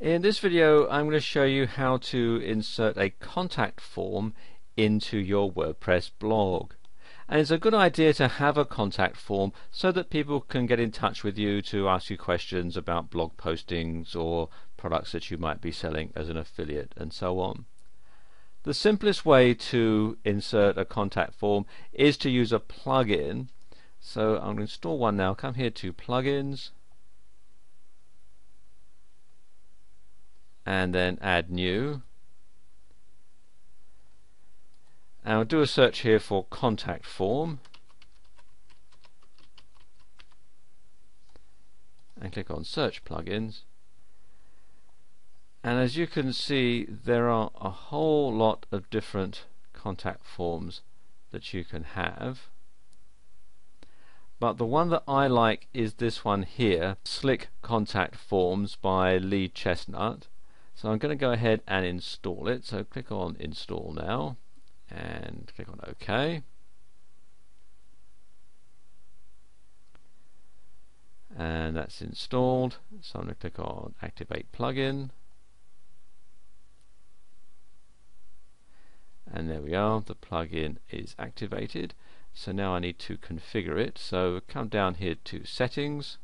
In this video I'm going to show you how to insert a contact form into your WordPress blog. And it's a good idea to have a contact form so that people can get in touch with you to ask you questions about blog postings or products that you might be selling as an affiliate and so on. The simplest way to insert a contact form is to use a plugin. So I'm going to install one now. Come here to plugins and then add new, and I'll do a search here for contact form and click on search plugins, and as you can see there are a whole lot of different contact forms that you can have, but the one that I like is this one here, Slick Contact Forms by Lee Chestnut. So I'm going to go ahead and install it. So click on install now and click on OK. And that's installed. So I'm going to click on activate plugin. And there we are, the plugin is activated. So now I need to configure it. So come down here to settings.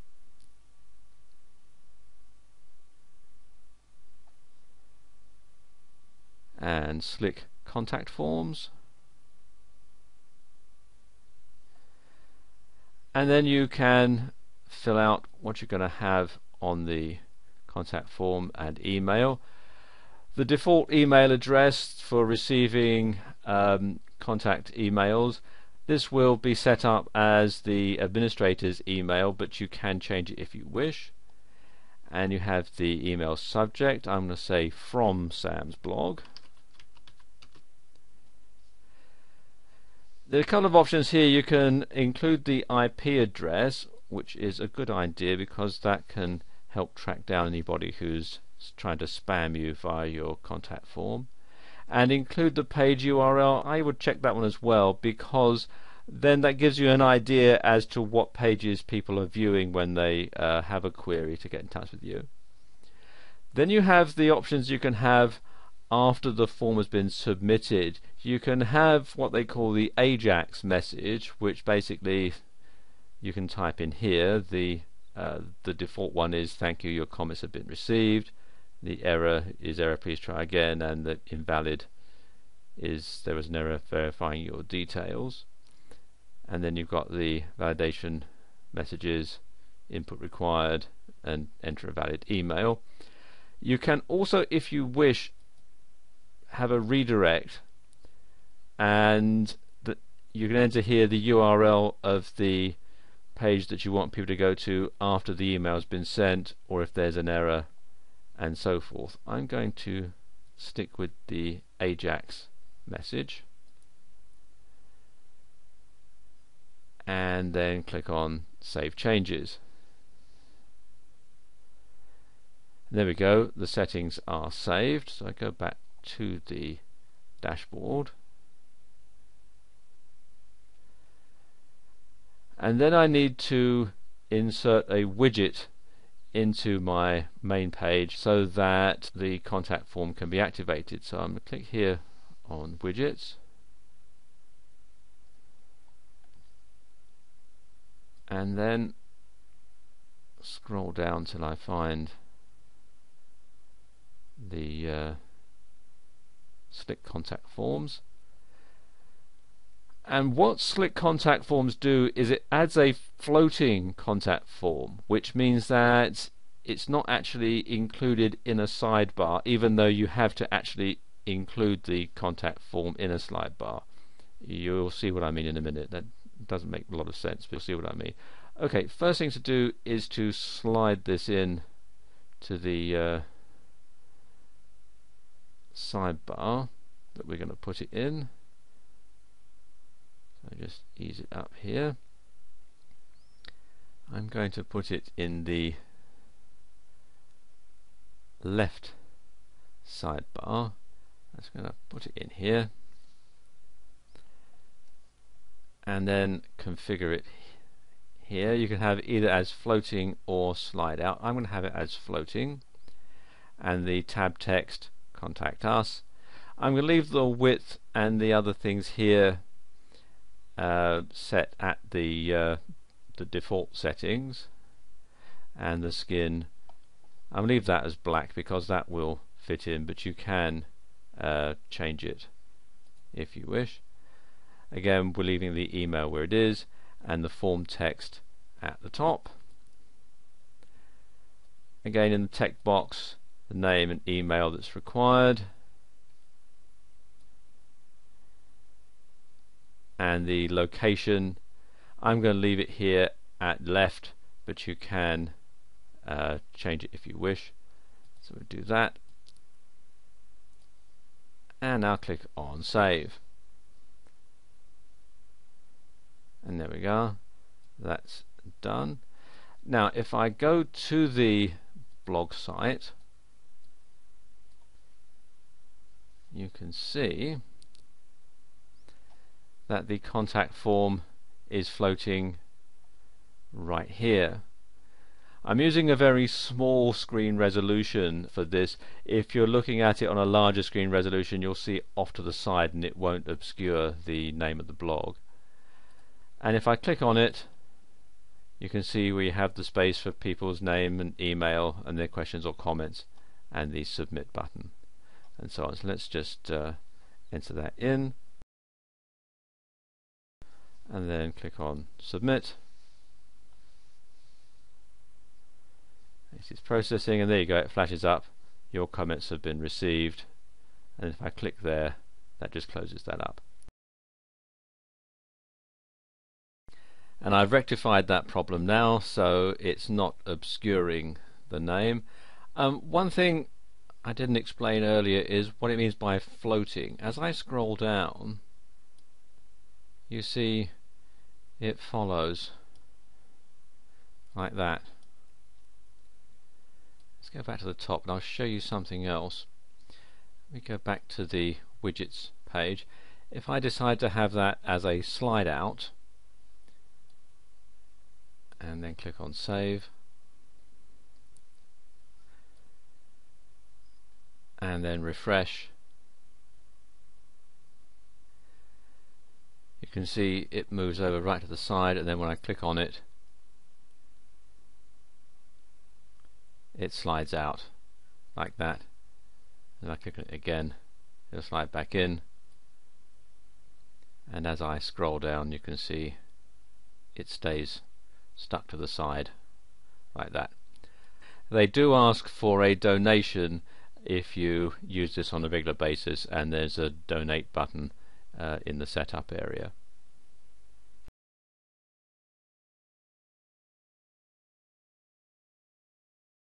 And Slick Contact Forms, and then you can fill out what you're going to have on the contact form and email. The default email address for receiving contact emails, this will be set up as the administrator's email, but you can change it if you wish. And you have the email subject. I'm going to say from Sam's blog. There are a couple of options here. You can include the IP address, which is a good idea because that can help track down anybody who's trying to spam you via your contact form, and include the page URL. I would check that one as well, because then that gives you an idea as to what pages people are viewing when they have a query to get in touch with you. Then you have the options you can have after the form has been submitted. You can have what they call the AJAX message, which basically you can type in here. The default one is thank you, your comments have been received. The error is error, please try again, and the invalid is there was an error verifying your details. And then you've got the validation messages, input required, and enter a valid email. You can also, if you wish, have a redirect, and you can enter here the URL of the page that you want people to go to after the email has been sent, or if there's an error, and so forth. I'm going to stick with the AJAX message and then click on Save Changes. There we go, the settings are saved. So I go back to the dashboard, and then I need to insert a widget into my main page so that the contact form can be activated. So I'm going to click here on widgets, and then scroll down till I find the Slick Contact Forms. And what Slick Contact Forms do is it adds a floating contact form, which means that it's not actually included in a sidebar, even though you have to actually include the contact form in a sidebar. You'll see what I mean in a minute. That doesn't make a lot of sense, but you'll see what I mean. Okay, first thing to do is to slide this in to the sidebar that we're going to put it in. So just ease it up here. I'm going to put it in the left sidebar. I'm just going to put it in here and then configure it here. You can have either as floating or slide out. I'm going to have it as floating. and the tab text contact us. I'm going to leave the width and the other things here set at the default settings, and the skin I'll leave that as black because that will fit in, but you can change it if you wish. Again, we're leaving the email where it is and the form text at the top. Again, in the text box, the name and email that's required, and the location I'm going to leave it here at left, but you can change it if you wish. So we'll do that, and now click on save, and there we go, that's done. Now if I go to the blog site, you can see that the contact form is floating right here. I'm using a very small screen resolution for this. If you're looking at it on a larger screen resolution, you'll see off to the side and it won't obscure the name of the blog. And if I click on it, you can see we have the space for people's name and email and their questions or comments, and the submit button and so on. So let's just enter that in and then click on submit. This is processing, and there you go, it flashes up, your comments have been received, and if I click there, that just closes that up. And I've rectified that problem now, so it's not obscuring the name. One thing I didn't explain earlier is what it means by floating. As I scroll down, you see it follows like that. Let's go back to the top and I'll show you something else. We go back to the widgets page. If I decide to have that as a slide out and then click on save and then refresh, you can see it moves over right to the side, and then when I click on it, it slides out like that, and I click on it again, it'll slide back in, and as I scroll down you can see it stays stuck to the side like that. They do ask for a donation if you use this on a regular basis, and there's a donate button in the setup area.